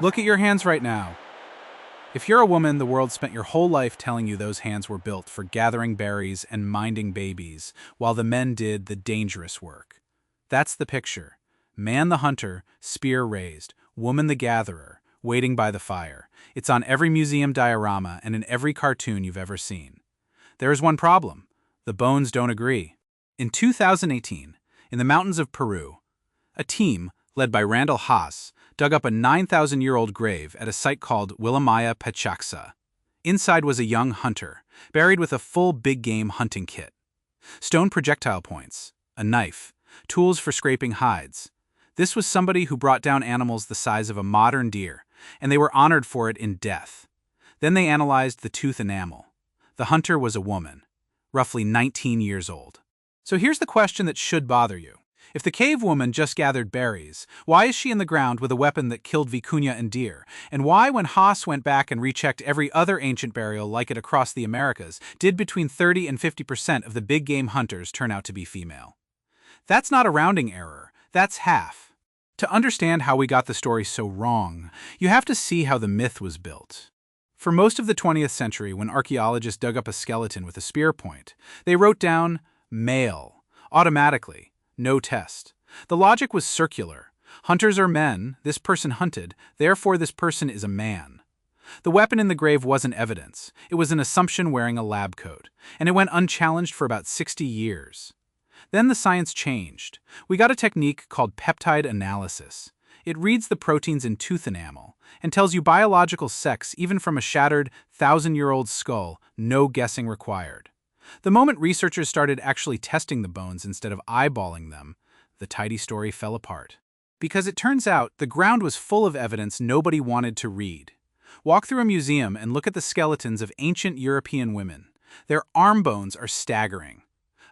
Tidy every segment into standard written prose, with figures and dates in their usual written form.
Look at your hands right now. If you're a woman, the world spent your whole life telling you those hands were built for gathering berries and minding babies, while the men did the dangerous work. That's the picture. Man the hunter, spear raised, woman the gatherer, waiting by the fire. It's on every museum diorama and in every cartoon you've ever seen. There is one problem. The bones don't agree. In 2018, in the mountains of Peru, a team, led by Randall Haas, dug up a 9,000-year-old grave at a site called Wilamaya Patjxa. Inside was a young hunter, buried with a full big-game hunting kit. Stone projectile points, a knife, tools for scraping hides. This was somebody who brought down animals the size of a modern deer, and they were honored for it in death. Then they analyzed the tooth enamel. The hunter was a woman, roughly 19 years old. So here's the question that should bother you. If the cave woman just gathered berries, why is she in the ground with a weapon that killed vicuña and deer? And why, when Haas went back and rechecked every other ancient burial like it across the Americas, did between 30 and 50% of the big game hunters turn out to be female? That's not a rounding error, that's half. To understand how we got the story so wrong, you have to see how the myth was built. For most of the 20th century, when archaeologists dug up a skeleton with a spear point, they wrote down male, automatically. No test. The logic was circular. Hunters are men, this person hunted, therefore this person is a man. The weapon in the grave wasn't evidence. It was an assumption wearing a lab coat, and it went unchallenged for about 60 years. Then the science changed. We got a technique called peptide analysis. It reads the proteins in tooth enamel and tells you biological sex even from a shattered, 1,000-year-old skull, no guessing required. The moment researchers started actually testing the bones instead of eyeballing them, the tidy story fell apart. Because it turns out the ground was full of evidence nobody wanted to read. Walk through a museum and look at the skeletons of ancient European women. Their arm bones are staggering.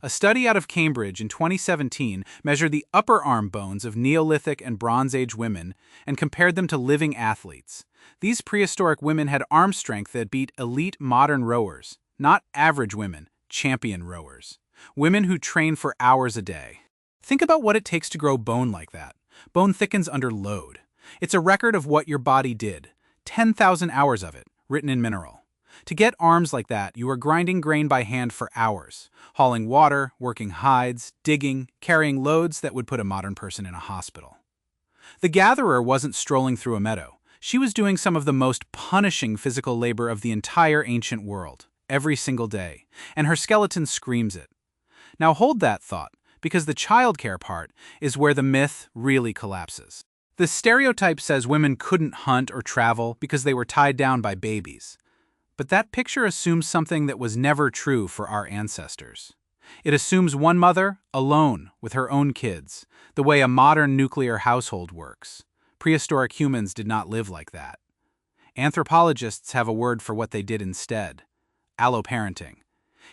A study out of Cambridge in 2017 measured the upper arm bones of Neolithic and Bronze Age women and compared them to living athletes. These prehistoric women had arm strength that beat elite modern rowers, not average women. Champion rowers. Women who train for hours a day. Think about what it takes to grow bone like that. Bone thickens under load. It's a record of what your body did. 10,000 hours of it, written in mineral. To get arms like that, you are grinding grain by hand for hours, hauling water, working hides, digging, carrying loads that would put a modern person in a hospital. The gatherer wasn't strolling through a meadow. She was doing some of the most punishing physical labor of the entire ancient world. Every single day, and her skeleton screams it. Now hold that thought, because the childcare part is where the myth really collapses. The stereotype says women couldn't hunt or travel because they were tied down by babies. But that picture assumes something that was never true for our ancestors. It assumes one mother, alone, with her own kids, the way a modern nuclear household works. Prehistoric humans did not live like that. Anthropologists have a word for what they did instead. Alloparenting.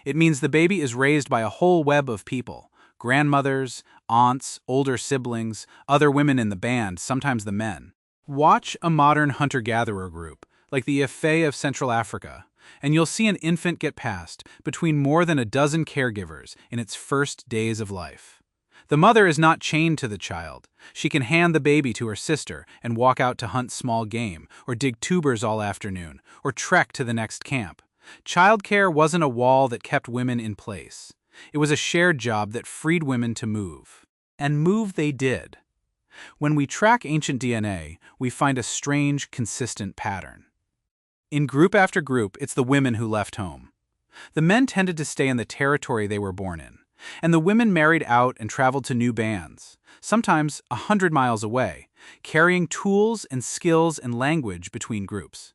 It means the baby is raised by a whole web of people, grandmothers, aunts, older siblings, other women in the band, sometimes the men. Watch a modern hunter-gatherer group, like the Ife of Central Africa, and you'll see an infant get passed between more than a dozen caregivers in its first days of life. The mother is not chained to the child. She can hand the baby to her sister and walk out to hunt small game, or dig tubers all afternoon, or trek to the next camp. Childcare wasn't a wall that kept women in place. It was a shared job that freed women to move. And move they did. When we track ancient DNA, we find a strange, consistent pattern. In group after group, it's the women who left home. The men tended to stay in the territory they were born in, and the women married out and traveled to new bands, sometimes 100 miles away, carrying tools and skills and language between groups.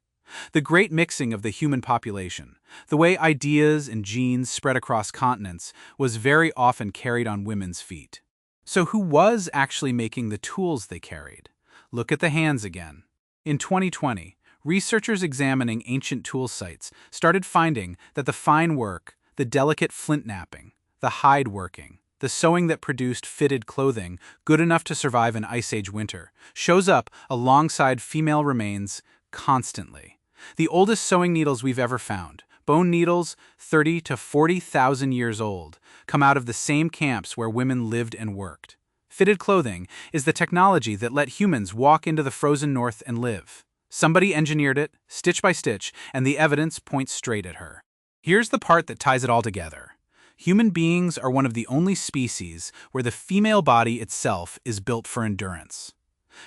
The great mixing of the human population, the way ideas and genes spread across continents, was very often carried on women's feet. So who was actually making the tools they carried? Look at the hands again. In 2020, researchers examining ancient tool sites started finding that the fine work, the delicate flint knapping, the hide working, the sewing that produced fitted clothing good enough to survive an Ice Age winter, shows up alongside female remains constantly. The oldest sewing needles we've ever found, bone needles 30 to 40,000 years old, come out of the same camps where women lived and worked. Fitted clothing is the technology that let humans walk into the frozen north and live. Somebody engineered it, stitch by stitch, and the evidence points straight at her. Here's the part that ties it all together. Human beings are one of the only species where the female body itself is built for endurance.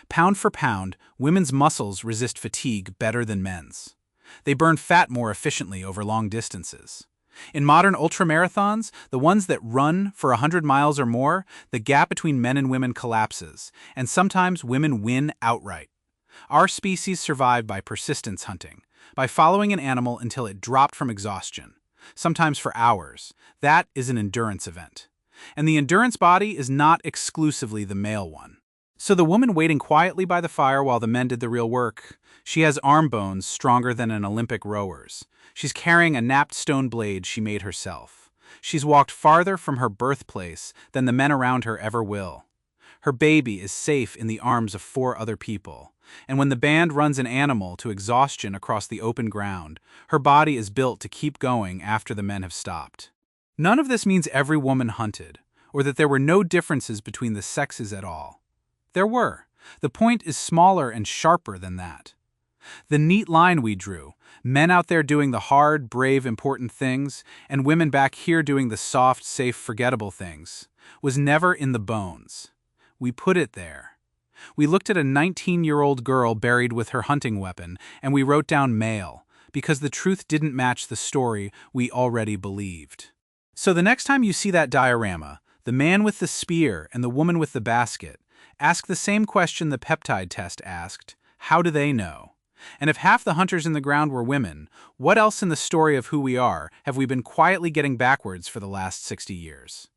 Pound for pound, women's muscles resist fatigue better than men's. They burn fat more efficiently over long distances. In modern ultramarathons, the ones that run for 100 miles or more, the gap between men and women collapses, and sometimes women win outright. Our species survived by persistence hunting, by following an animal until it dropped from exhaustion, sometimes for hours. That is an endurance event. And the endurance body is not exclusively the male one. So the woman waiting quietly by the fire while the men did the real work, she has arm bones stronger than an Olympic rower's. She's carrying a napped stone blade she made herself. She's walked farther from her birthplace than the men around her ever will. Her baby is safe in the arms of 4 other people. And when the band runs an animal to exhaustion across the open ground, her body is built to keep going after the men have stopped. None of this means every woman hunted, or that there were no differences between the sexes at all. There were. The point is smaller and sharper than that. The neat line we drew, men out there doing the hard, brave, important things, and women back here doing the soft, safe, forgettable things, was never in the bones. We put it there. We looked at a 19-year-old girl buried with her hunting weapon, and we wrote down male, because the truth didn't match the story we already believed. So the next time you see that diorama, the man with the spear and the woman with the basket, ask the same question the peptide test asked: how do they know? And if half the hunters in the ground were women, what else in the story of who we are have we been quietly getting backwards for the last 60 years?